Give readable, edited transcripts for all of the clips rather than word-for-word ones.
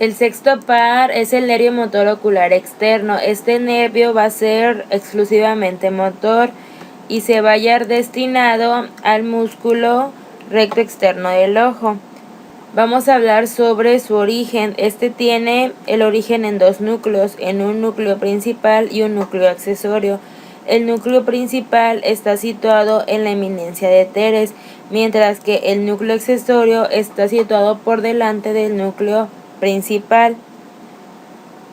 El sexto par es el nervio motor ocular externo. Este nervio va a ser exclusivamente motor y se va a hallar destinado al músculo recto externo del ojo. Vamos a hablar sobre su origen. Este tiene el origen en dos núcleos, en un núcleo principal y un núcleo accesorio. El núcleo principal está situado en la eminencia de teres, mientras que el núcleo accesorio está situado por delante del núcleo principal.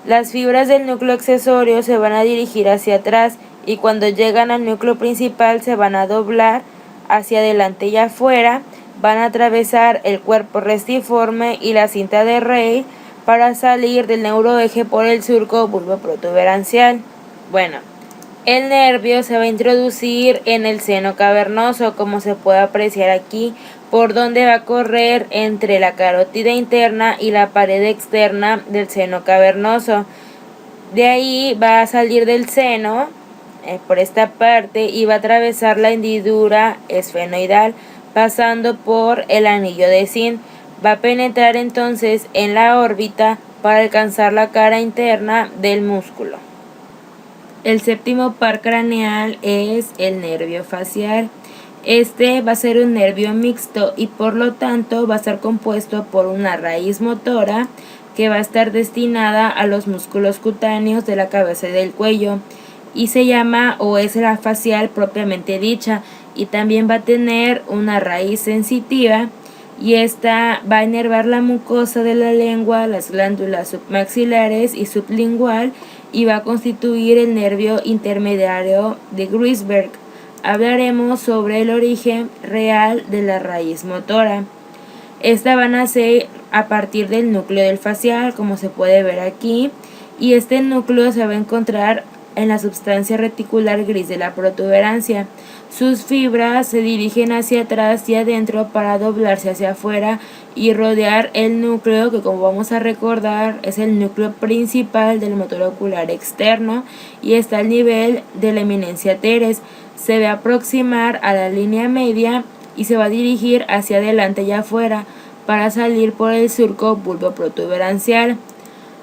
Las fibras del núcleo accesorio se van a dirigir hacia atrás y cuando llegan al núcleo principal se van a doblar hacia adelante y afuera, van a atravesar el cuerpo restiforme y la cinta de Rey para salir del neuroeje por el surco bulboprotuberancial. Bueno, el nervio se va a introducir en el seno cavernoso, como se puede apreciar aquí, por donde va a correr entre la carótida interna y la pared externa del seno cavernoso. De ahí va a salir del seno por esta parte y va a atravesar la hendidura esfenoidal pasando por el anillo de Zinc. Va a penetrar entonces en la órbita para alcanzar la cara interna del músculo. El séptimo par craneal es el nervio facial. Este va a ser un nervio mixto y por lo tanto va a estar compuesto por una raíz motora que va a estar destinada a los músculos cutáneos de la cabeza y del cuello y se llama o es la facial propiamente dicha, y también va a tener una raíz sensitiva y esta va a inervar la mucosa de la lengua, las glándulas submaxilares y sublingual y va a constituir el nervio intermediario de Gruisberg. Hablaremos sobre el origen real de la raíz motora. Esta va a nacer a partir del núcleo del facial, como se puede ver aquí, y este núcleo se va a encontrar en la sustancia reticular gris de la protuberancia. Sus fibras se dirigen hacia atrás y adentro para doblarse hacia afuera y rodear el núcleo, que como vamos a recordar es el núcleo principal del motor ocular externo y está al nivel de la eminencia teres. Se va a aproximar a la línea media y se va a dirigir hacia adelante y afuera para salir por el surco bulboprotuberancial.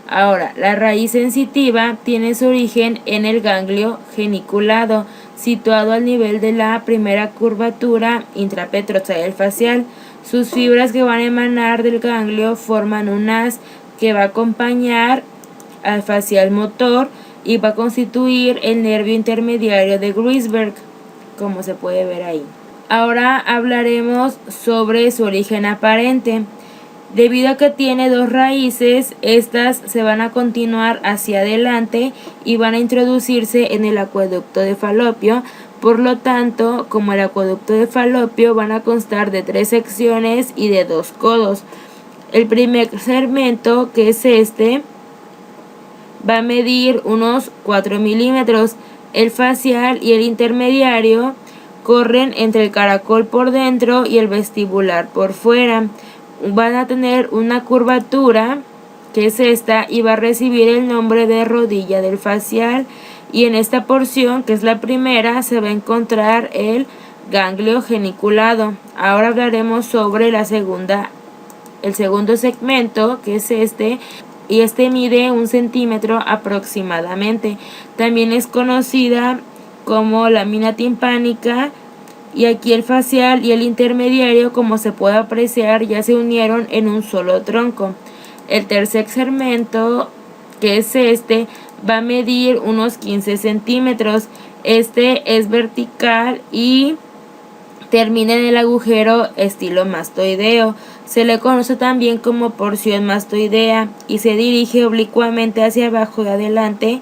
Ahora, la raíz sensitiva tiene su origen en el ganglio geniculado, situado al nivel de la primera curvatura intrapetrosa del facial. Sus fibras que van a emanar del ganglio forman un haz que va a acompañar al facial motor y va a constituir el nervio intermediario de Gruisberg, como se puede ver ahí. Ahora hablaremos sobre su origen aparente. Debido a que tiene dos raíces, estas se van a continuar hacia adelante y van a introducirse en el acueducto de Falopio. Por lo tanto, como el acueducto de Falopio, van a constar de 3 secciones y de 2 codos. El primer segmento, que es este, va a medir unos 4 milímetros. El facial y el intermediario corren entre el caracol por dentro y el vestibular por fuera. Van a tener una curvatura, que es esta, y va a recibir el nombre de rodilla del facial. Y en esta porción, que es la primera, se va a encontrar el ganglio geniculado. Ahora hablaremos sobre el segundo segmento, que es este, y este mide 1 centímetro aproximadamente. También es conocida como lámina timpánica. Y aquí el facial y el intermediario, como se puede apreciar, ya se unieron en un solo tronco. El tercer segmento, que es este, va a medir unos 15 centímetros. Este es vertical y termina en el agujero estilo mastoideo. Se le conoce también como porción mastoidea y se dirige oblicuamente hacia abajo y adelante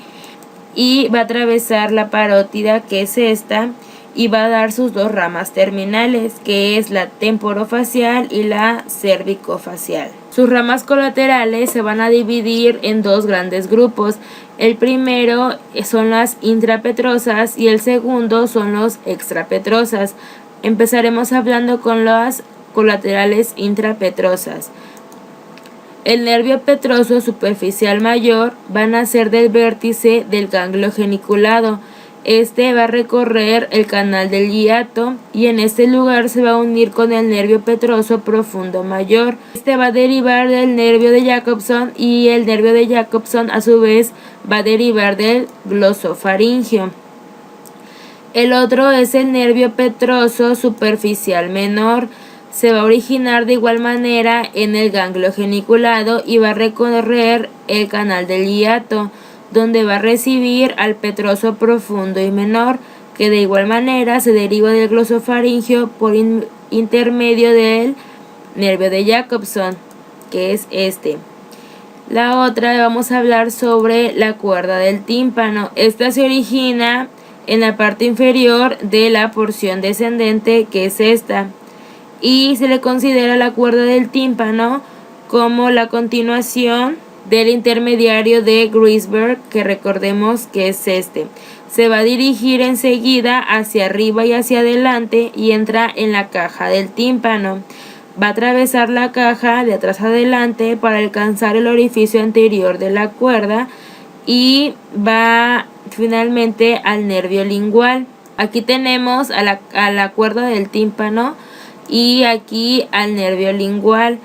y va a atravesar la parótida, que es esta, y va a dar sus 2 ramas terminales, que es la temporofacial y la cervicofacial. Sus ramas colaterales se van a dividir en 2 grandes grupos. El primero son las intrapetrosas y el segundo son los extrapetrosas. Empezaremos hablando con las colaterales intrapetrosas. El nervio petroso superficial mayor va a nacer del vértice del ganglio geniculado Este va a recorrer el canal del hiato y en este lugar se va a unir con el nervio petroso profundo mayor. Este va a derivar del nervio de Jacobson y el nervio de Jacobson a su vez va a derivar del glosofaringio. El otro es el nervio petroso superficial menor. Se va a originar de igual manera en el ganglio geniculado y va a recorrer el canal del hiato, donde va a recibir al petroso profundo y menor, que de igual manera se deriva del glosofaringio por intermedio del nervio de Jacobson, que es este. La otra, vamos a hablar sobre la cuerda del tímpano. Esta se origina en la parte inferior de la porción descendente, que es esta, y se le considera la cuerda del tímpano como la continuación del intermediario de Griesberg, que recordemos que es este. Se va a dirigir enseguida hacia arriba y hacia adelante y entra en la caja del tímpano. Va a atravesar la caja de atrás adelante para alcanzar el orificio anterior de la cuerda y va finalmente al nervio lingual. Aquí tenemos a la cuerda del tímpano y aquí al nervio lingual.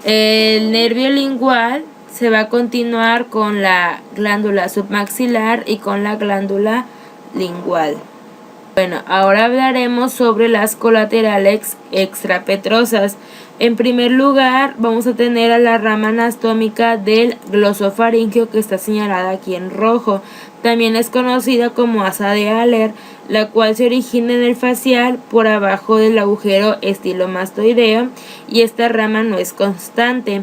El nervio lingual se va a continuar con la glándula submaxilar y con la glándula lingual. Bueno, ahora hablaremos sobre las colaterales extrapetrosas. En primer lugar, vamos a tener a la rama anastómica del glosofaringio, que está señalada aquí en rojo. También es conocida como asa de Haller, la cual se origina en el facial por abajo del agujero estilomastoideo, y esta rama no es constante.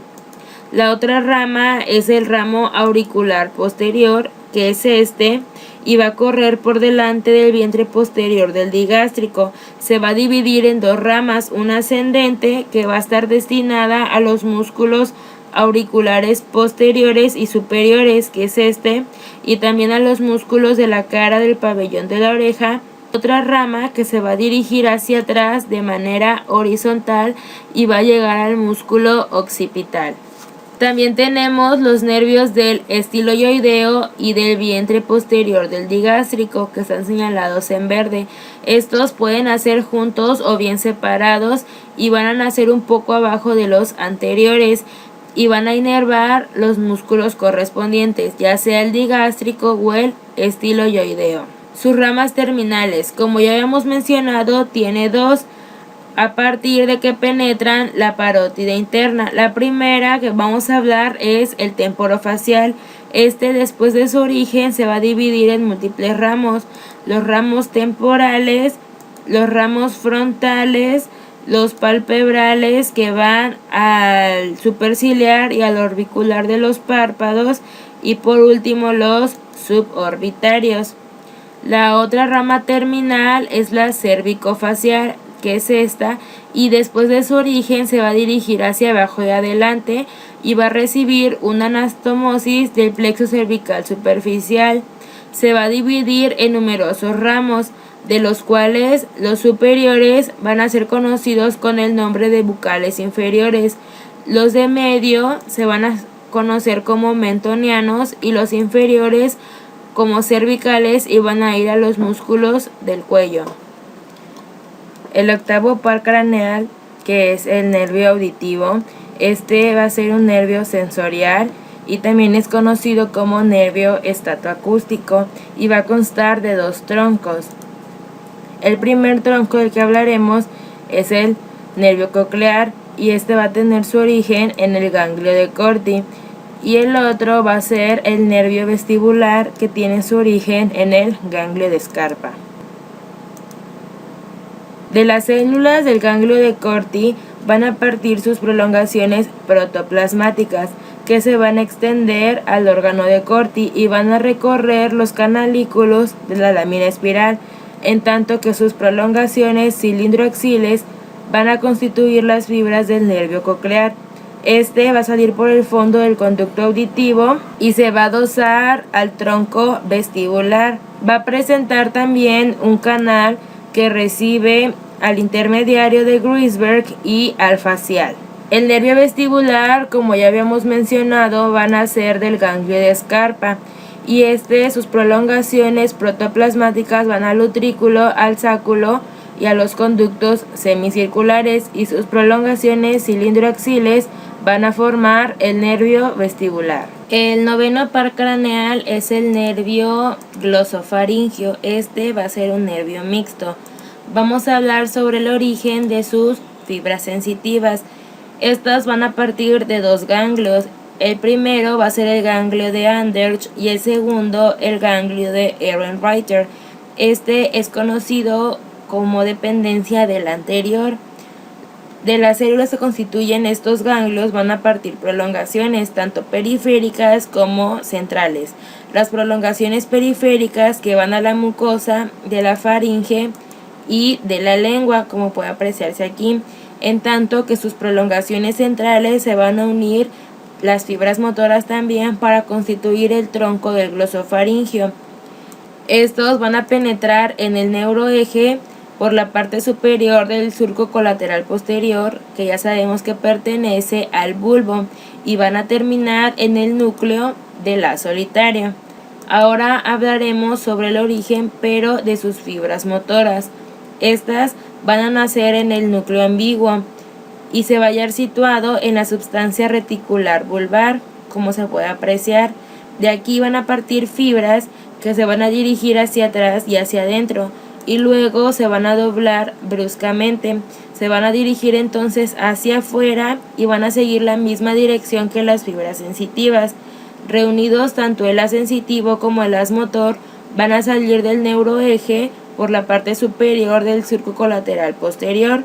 La otra rama es el ramo auricular posterior, que es este, y va a correr por delante del vientre posterior del digástrico. Se va a dividir en dos ramas, una ascendente que va a estar destinada a los músculos auriculares posteriores y superiores, que es este, y también a los músculos de la cara del pabellón de la oreja. Otra rama que se va a dirigir hacia atrás de manera horizontal y va a llegar al músculo occipital. También tenemos los nervios del estiloioideo y del vientre posterior del digástrico, que están señalados en verde. Estos pueden nacer juntos o bien separados y van a nacer un poco abajo de los anteriores y van a inervar los músculos correspondientes, ya sea el digástrico o el estiloioideo. Sus ramas terminales, como ya habíamos mencionado, tiene dos, a partir de que penetran la parótide interna. La primera que vamos a hablar es el temporofacial. Después de su origen se va a dividir en múltiples ramos: los ramos temporales, los ramos frontales, los palpebrales, que van al superciliar y al orbicular de los párpados, y por último los suborbitarios. La otra rama terminal es la cervicofacial, que es esta, y después de su origen se va a dirigir hacia abajo y adelante y va a recibir una anastomosis del plexo cervical superficial. Se va a dividir en numerosos ramos, de los cuales los superiores van a ser conocidos con el nombre de bucales inferiores. Los de medio se van a conocer como mentonianos y los inferiores como cervicales, y van a ir a los músculos del cuello. El octavo par craneal, que es el nervio auditivo, va a ser un nervio sensorial y también es conocido como nervio estatoacústico y va a constar de dos troncos. El primer tronco del que hablaremos es el nervio coclear y va a tener su origen en el ganglio de Corti, y el otro va a ser el nervio vestibular, que tiene su origen en el ganglio de Scarpa. De las células del ganglio de Corti van a partir sus prolongaciones protoplasmáticas, que se van a extender al órgano de Corti y van a recorrer los canalículos de la lámina espiral, en tanto que sus prolongaciones cilindroaxiles van a constituir las fibras del nervio coclear. Va a salir por el fondo del conducto auditivo y se va a adosar al tronco vestibular. Va a presentar también un canal que recibe al intermediario de Griesberg y al facial. El nervio vestibular, como ya habíamos mencionado, va a nacer del ganglio de Scarpa y sus prolongaciones protoplasmáticas van al utrículo, al sáculo y a los conductos semicirculares, y sus prolongaciones cilindroaxiles van a formar el nervio vestibular. El noveno par craneal es el nervio glosofaringio. Va a ser un nervio mixto. Vamos a hablar sobre el origen de sus fibras sensitivas. Estas van a partir de dos ganglios. El primero va a ser el ganglio de Andersch y el segundo el ganglio de Ehrenreiter. Es conocido como dependencia del anterior. De las células que constituyen estos ganglios van a partir prolongaciones tanto periféricas como centrales. Las prolongaciones periféricas que van a la mucosa de la faringe y de la lengua, como puede apreciarse aquí, en tanto que sus prolongaciones centrales se van a unir las fibras motoras también para constituir el tronco del glosofaringio. Estos van a penetrar en el neuroeje por la parte superior del surco colateral posterior, que ya sabemos que pertenece al bulbo, y van a terminar en el núcleo de la solitaria. Ahora hablaremos sobre el origen, pero de sus fibras motoras. Estas van a nacer en el núcleo ambiguo y se va a hallar situado en la substancia reticular vulvar, como se puede apreciar. De aquí van a partir fibras que se van a dirigir hacia atrás y hacia adentro, y luego se van a doblar bruscamente. Se van a dirigir entonces hacia afuera y van a seguir la misma dirección que las fibras sensitivas. Reunidos tanto el haz sensitivo como el haz motor van a salir del neuroeje por la parte superior del surco colateral posterior.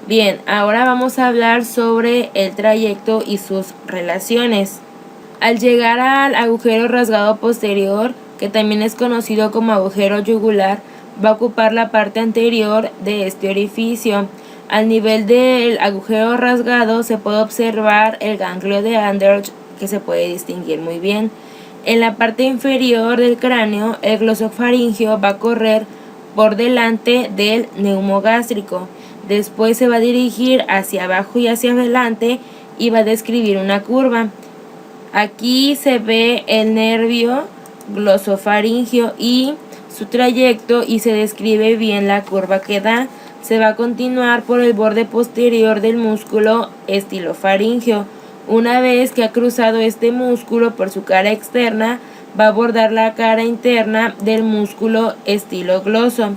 Bien, ahora vamos a hablar sobre el trayecto y sus relaciones. Al llegar al agujero rasgado posterior, que también es conocido como agujero yugular, va a ocupar la parte anterior de este orificio. Al nivel del agujero rasgado se puede observar el ganglio de Andersch, que se puede distinguir muy bien. En la parte inferior del cráneo, el glosofaringio va a correr por delante del neumogástrico. Después se va a dirigir hacia abajo y hacia adelante y va a describir una curva. Aquí se ve el nervio glosofaringio y su trayecto, y se describe bien la curva que da. Se va a continuar por el borde posterior del músculo estilofaringio. Una vez que ha cruzado este músculo por su cara externa, va a abordar la cara interna del músculo estilogloso.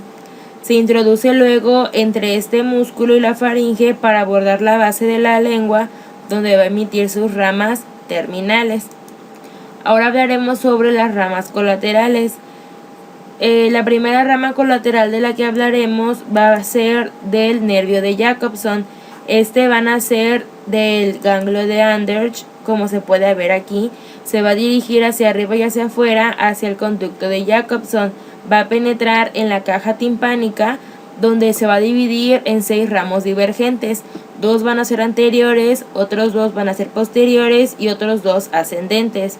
Se introduce luego entre este músculo y la faringe para abordar la base de la lengua, donde va a emitir sus ramas terminales. Ahora hablaremos sobre las ramas colaterales. La primera rama colateral de la que hablaremos va a ser del nervio de Jacobson. Van a ser del ganglio de Andersch, como se puede ver aquí. Se va a dirigir hacia arriba y hacia afuera, hacia el conducto de Jacobson. Va a penetrar en la caja timpánica, donde se va a dividir en 6 ramos divergentes. 2 van a ser anteriores, otros 2 van a ser posteriores y otros 2 ascendentes.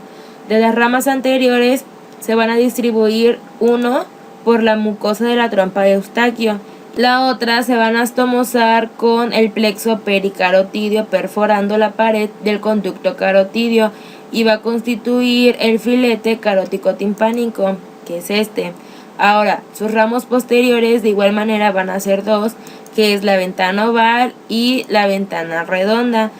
De las ramas anteriores se van a distribuir uno por la mucosa de la trompa de Eustaquio. La otra se van a astomosar con el plexo pericarotidio perforando la pared del conducto carotidio y va a constituir el filete carótico timpánico, que es Ahora, sus ramos posteriores de igual manera van a ser 2, que es la ventana oval y la ventana redonda,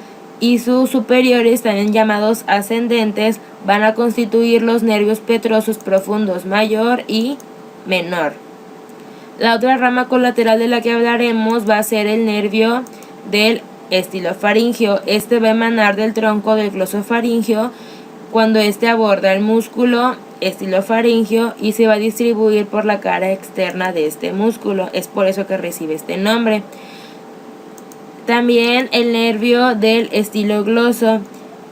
y sus superiores, también llamados ascendentes, van a constituir los nervios petrosos profundos mayor y menor. La otra rama colateral de la que hablaremos va a ser el nervio del estilofaringio. Va a emanar del tronco del glosofaringio cuando aborda el músculo estilofaringio y se va a distribuir por la cara externa de este músculo. Es por eso que recibe este nombre. También el nervio del estilogloso,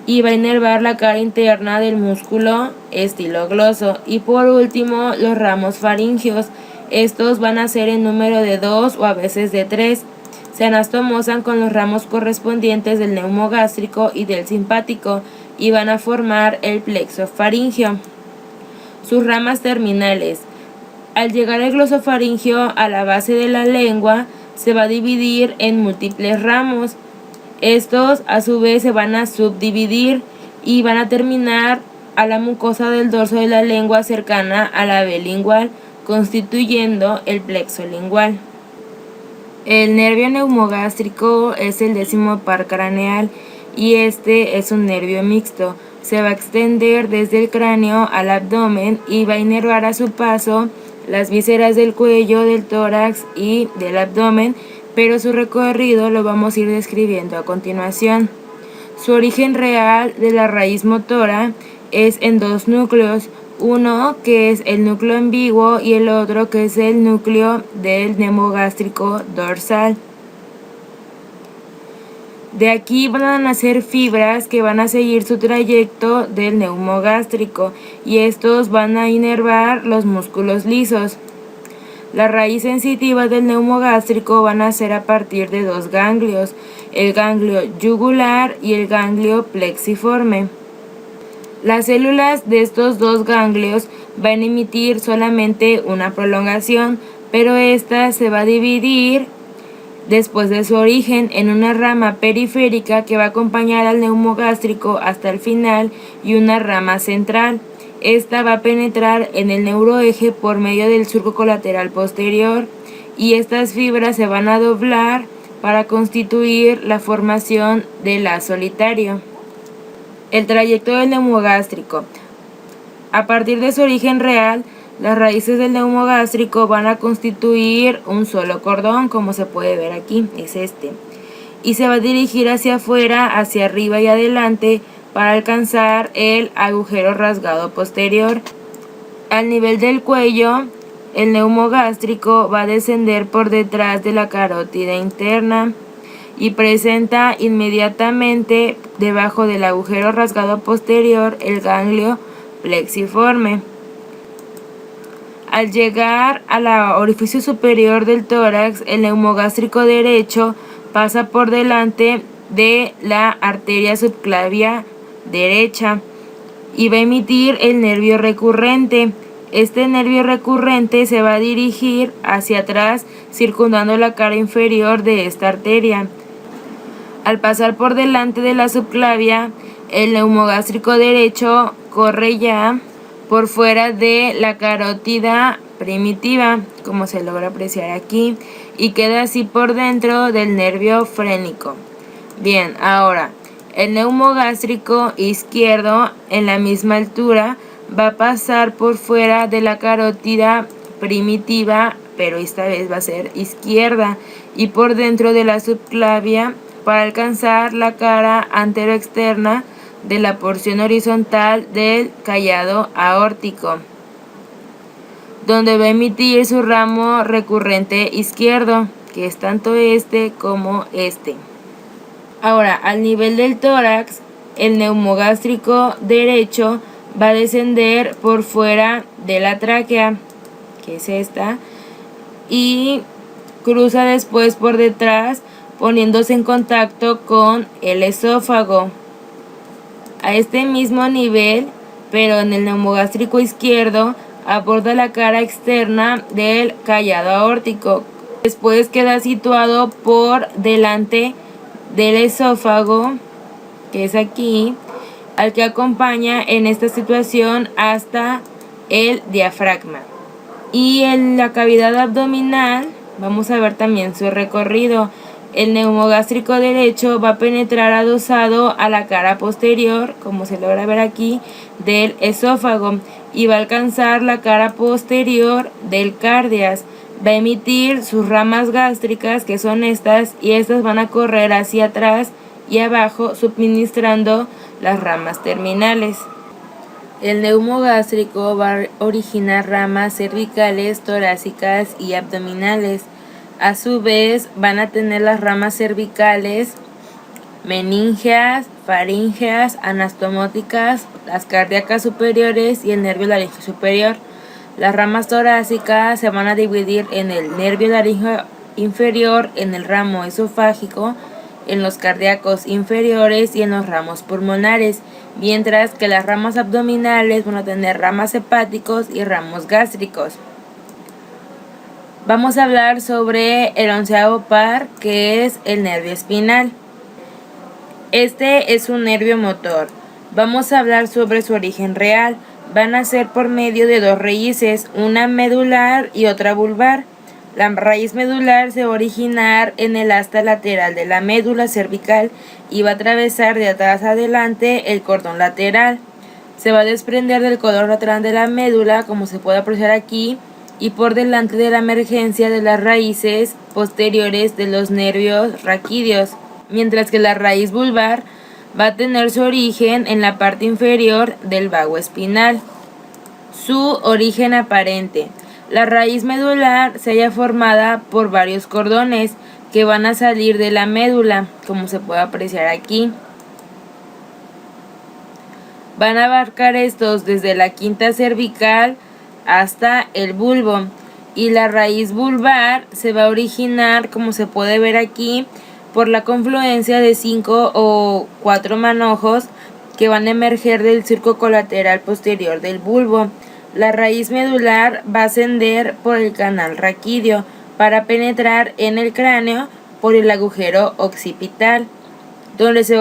y va a inervar la cara interna del músculo estilogloso. Y por último, los ramos faringios. Estos van a ser en número de 2 o a veces de 3. Se anastomosan con los ramos correspondientes del neumogástrico y del simpático y van a formar el plexo faringio. Sus ramas terminales. Al llegar el glosofaringio a la base de la lengua, se va a dividir en múltiples ramos. Estos a su vez se van a subdividir y van a terminar a la mucosa del dorso de la lengua cercana a la vía lingual, constituyendo el plexo lingual. El nervio neumogástrico es el 10º par craneal y este es un nervio mixto. Se va a extender desde el cráneo al abdomen y va a inervar a su paso las vísceras del cuello, del tórax y del abdomen, pero su recorrido lo vamos a ir describiendo a continuación. Su origen real de la raíz motora es en dos núcleos, uno que es el núcleo ambiguo y el otro que es el núcleo del neumogástrico dorsal. De aquí van a nacer fibras que van a seguir su trayecto del neumogástrico y estos van a inervar los músculos lisos. La raíz sensitiva del neumogástrico van a ser a partir de dos ganglios, el ganglio yugular y el ganglio plexiforme. Las células de estos dos ganglios van a emitir solamente una prolongación, pero esta se va a dividir después de su origen en una rama periférica que va a acompañar al neumogástrico hasta el final y una rama central. Esta va a penetrar en el neuroeje por medio del surco colateral posterior y estas fibras se van a doblar para constituir la formación del haz solitario. El trayecto del neumogástrico. A partir de su origen real, las raíces del neumogástrico van a constituir un solo cordón, como se puede ver aquí, es este. Y se va a dirigir hacia afuera, hacia arriba y adelante para alcanzar el agujero rasgado posterior. Al nivel del cuello, el neumogástrico va a descender por detrás de la carótida interna y presenta inmediatamente debajo del agujero rasgado posterior el ganglio plexiforme. Al llegar al orificio superior del tórax, el neumogástrico derecho pasa por delante de la arteria subclavia derecha y va a emitir el nervio recurrente. Este nervio recurrente se va a dirigir hacia atrás circundando la cara inferior de esta arteria. Al pasar por delante de la subclavia, el neumogástrico derecho corre ya por fuera de la carótida primitiva, como se logra apreciar aquí, y queda así por dentro del nervio frénico. Bien, ahora, el neumogástrico izquierdo en la misma altura va a pasar por fuera de la carótida primitiva, pero esta vez va a ser izquierda, y por dentro de la subclavia para alcanzar la cara anteroexterna de la porción horizontal del callado aórtico, donde va a emitir su ramo recurrente izquierdo, que es tanto este como este. Ahora, al nivel del tórax, el neumogástrico derecho va a descender por fuera de la tráquea, que es esta, y cruza después por detrás, poniéndose en contacto con el esófago. A este mismo nivel, pero en el neumogástrico izquierdo, aborda la cara externa del callado aórtico. Después queda situado por delante del esófago, que es aquí, al que acompaña en esta situación hasta el diafragma. Y en la cavidad abdominal, vamos a ver también su recorrido. El neumogástrico derecho va a penetrar adosado a la cara posterior, como se logra ver aquí, del esófago y va a alcanzar la cara posterior del cardias. Va a emitir sus ramas gástricas, que son estas, y estas van a correr hacia atrás y abajo, suministrando las ramas terminales. El neumogástrico va a originar ramas cervicales, torácicas y abdominales. A su vez, van a tener las ramas cervicales, meníngeas, faríngeas, anastomóticas, las cardíacas superiores y el nervio laríngeo superior. Las ramas torácicas se van a dividir en el nervio laríngeo inferior, en el ramo esofágico, en los cardíacos inferiores y en los ramos pulmonares, mientras que las ramas abdominales van a tener ramas hepáticos y ramos gástricos. Vamos a hablar sobre el 11º par, que es el nervio espinal. Este es un nervio motor. Vamos a hablar sobre su origen real. Van a ser por medio de dos raíces, una medular y otra vulvar. La raíz medular se va a originar en el asta lateral de la médula cervical y va a atravesar de atrás adelante el cordón lateral. Se va a desprender del cordón lateral de la médula, como se puede apreciar aquí, y por delante de la emergencia de las raíces posteriores de los nervios raquídeos, mientras que la raíz vulvar va a tener su origen en la parte inferior del vago espinal. Su origen aparente. La raíz medular se halla formada por varios cordones que van a salir de la médula, como se puede apreciar aquí. Van a abarcar estos desde la quinta cervical hasta el bulbo, y la raíz vulvar se va a originar, como se puede ver aquí, por la confluencia de 5 o 4 manojos que van a emerger del surco colateral posterior del bulbo. La raíz medular va a ascender por el canal raquídeo para penetrar en el cráneo por el agujero occipital, donde se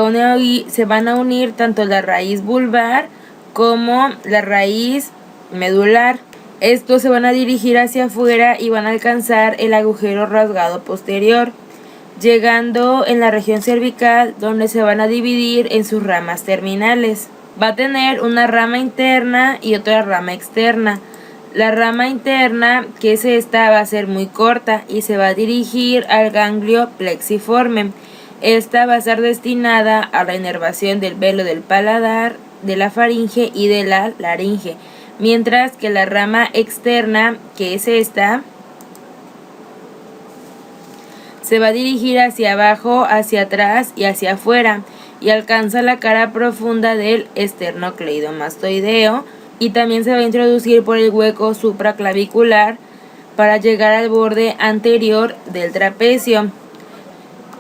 van a unir tanto la raíz vulvar como la raíz medular. Estos se van a dirigir hacia afuera y van a alcanzar el agujero rasgado posterior, llegando en la región cervical, donde se van a dividir en sus ramas terminales. Va a tener una rama interna y otra rama externa. La rama interna, que es esta, va a ser muy corta y se va a dirigir al ganglio plexiforme. Esta va a estar destinada a la inervación del velo del paladar, de la faringe y de la laringe, mientras que la rama externa, que es esta, se va a dirigir hacia abajo, hacia atrás y hacia afuera, y alcanza la cara profunda del esternocleidomastoideo, y también se va a introducir por el hueco supraclavicular para llegar al borde anterior del trapecio.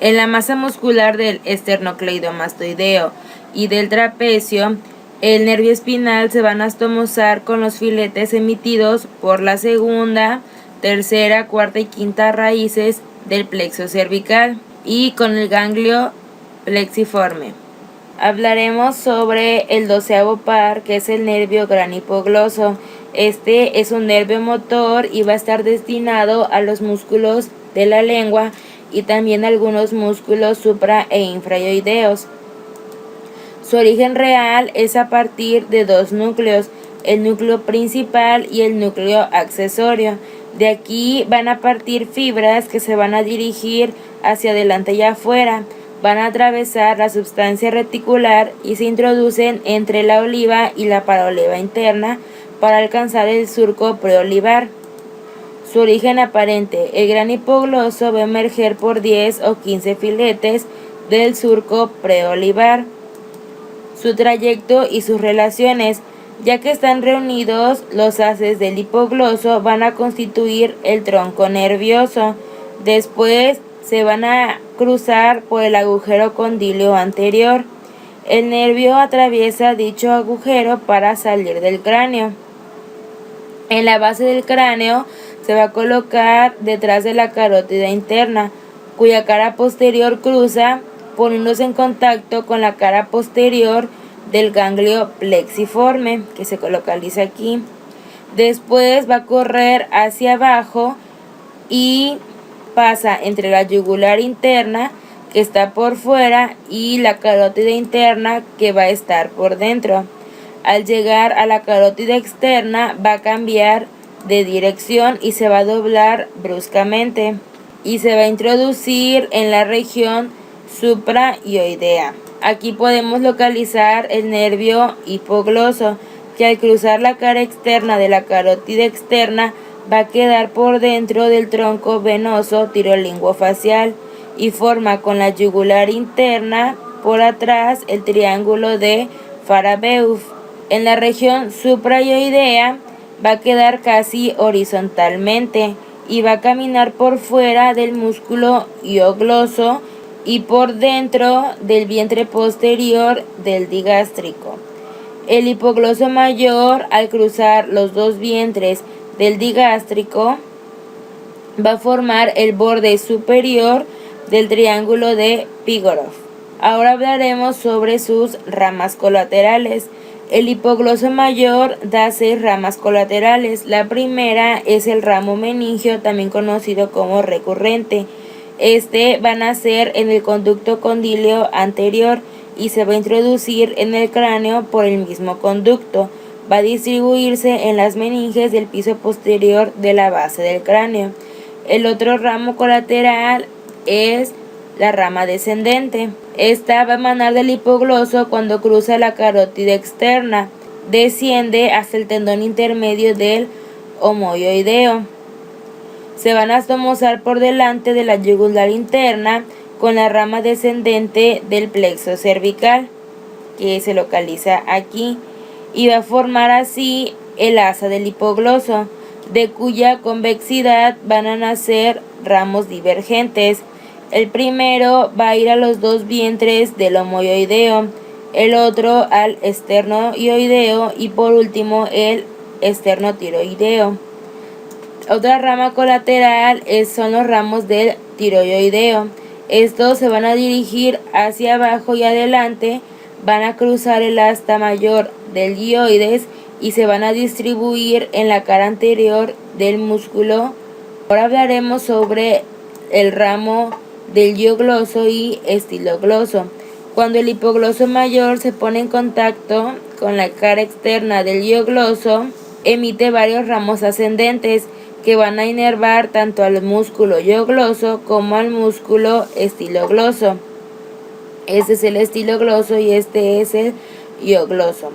En la masa muscular del esternocleidomastoideo y del trapecio, el nervio espinal se va a anastomosar con los filetes emitidos por la segunda, tercera, cuarta y quinta raíces del plexo cervical y con el ganglio plexiforme. Hablaremos sobre el 12º par, que es el nervio granipogloso. Este es un nervio motor y va a estar destinado a los músculos de la lengua y también algunos músculos supra e infraoideos. Su origen real es a partir de dos núcleos, el núcleo principal y el núcleo accesorio. De aquí van a partir fibras que se van a dirigir hacia adelante y afuera, van a atravesar la substancia reticular y se introducen entre la oliva y la paraoliva interna para alcanzar el surco preolivar. Su origen aparente. El gran hipogloso va a emerger por 10 o 15 filetes del surco preolivar. Su trayecto y sus relaciones. Ya que están reunidos, los haces del hipogloso van a constituir el tronco nervioso. Después se van a cruzar por el agujero condilio anterior. El nervio atraviesa dicho agujero para salir del cráneo. En la base del cráneo se va a colocar detrás de la carótida interna, cuya cara posterior cruza poniéndose en contacto con la cara posterior del ganglio plexiforme, que se localiza aquí. Después va a correr hacia abajo y pasa entre la yugular interna, que está por fuera, y la carótida interna, que va a estar por dentro. Al llegar a la carótida externa va a cambiar de dirección y se va a doblar bruscamente y se va a introducir en la región supraioidea. Aquí podemos localizar el nervio hipogloso, que al cruzar la cara externa de la carótida externa va a quedar por dentro del tronco venoso tirolinguofacial y forma con la yugular interna por atrás el triángulo de Farabeuf. En la región supraioidea va a quedar casi horizontalmente y va a caminar por fuera del músculo hiogloso y por dentro del vientre posterior del digástrico. El hipogloso mayor, al cruzar los dos vientres del digástrico, va a formar el borde superior del triángulo de Pigorov. Ahora hablaremos sobre sus ramas colaterales. El hipogloso mayor da 6 ramas colaterales. La primera es el ramo meningio, también conocido como recurrente. Este va a nacer en el conducto condíleo anterior y se va a introducir en el cráneo por el mismo conducto. Va a distribuirse en las meninges del piso posterior de la base del cráneo. El otro ramo colateral es la rama descendente. Esta va a emanar del hipogloso cuando cruza la carótida externa. Desciende hasta el tendón intermedio del omoioideo. Se van a astomosar por delante de la yugular interna con la rama descendente del plexo cervical, que se localiza aquí, y va a formar así el asa del hipogloso, de cuya convexidad van a nacer ramos divergentes. El primero va a ir a los 2 vientres del omoioideo, el otro al esternoioideo y por último el esternotiroideo. Otra rama colateral son los ramos del tiroideo. Estos se van a dirigir hacia abajo y adelante, van a cruzar el asta mayor del dioides y se van a distribuir en la cara anterior del músculo. Ahora hablaremos sobre el ramo del diogloso y estilogloso. Cuando el hipogloso mayor se pone en contacto con la cara externa del diogloso, emite varios ramos ascendentes que van a inervar tanto al músculo diogloso como al músculo estilogloso. Este es el estilogloso y este es el diogloso.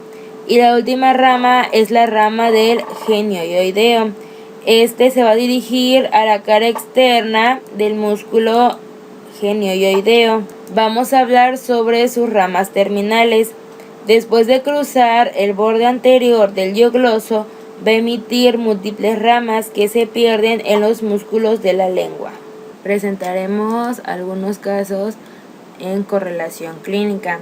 Y la última rama es la rama del genioideo. Este se va a dirigir a la cara externa del músculo genioideo. Vamos a hablar sobre sus ramas terminales. Después de cruzar el borde anterior del diogloso, va a emitir múltiples ramas que se pierden en los músculos de la lengua. Presentaremos algunos casos en correlación clínica.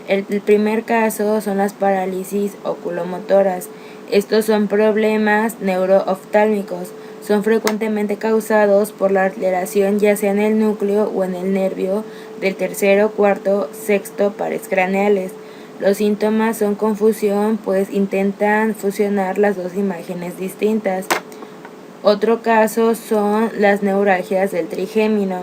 El primer caso son las parálisis oculomotoras. Estos son problemas neurooftálmicos. Son frecuentemente causados por la alteración ya sea en el núcleo o en el nervio del tercero, cuarto, sexto pares craneales. Los síntomas son confusión, pues intentan fusionar las dos imágenes distintas. Otro caso son las neuralgias del trigémino.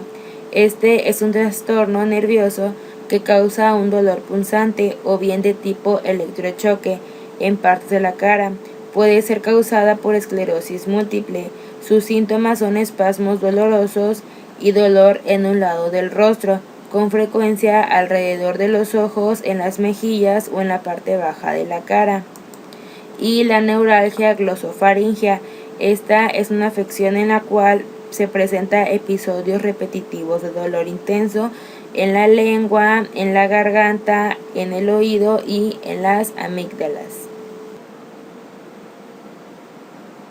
Este es un trastorno nervioso que causa un dolor punzante o bien de tipo electrochoque en partes de la cara. Puede ser causada por esclerosis múltiple. Sus síntomas son espasmos dolorosos y dolor en un lado del rostro, con frecuencia alrededor de los ojos, en las mejillas o en la parte baja de la cara. Y la neuralgia glosofaringea. Esta es una afección en la cual se presenta episodios repetitivos de dolor intenso en la lengua, en la garganta, en el oído y en las amígdalas.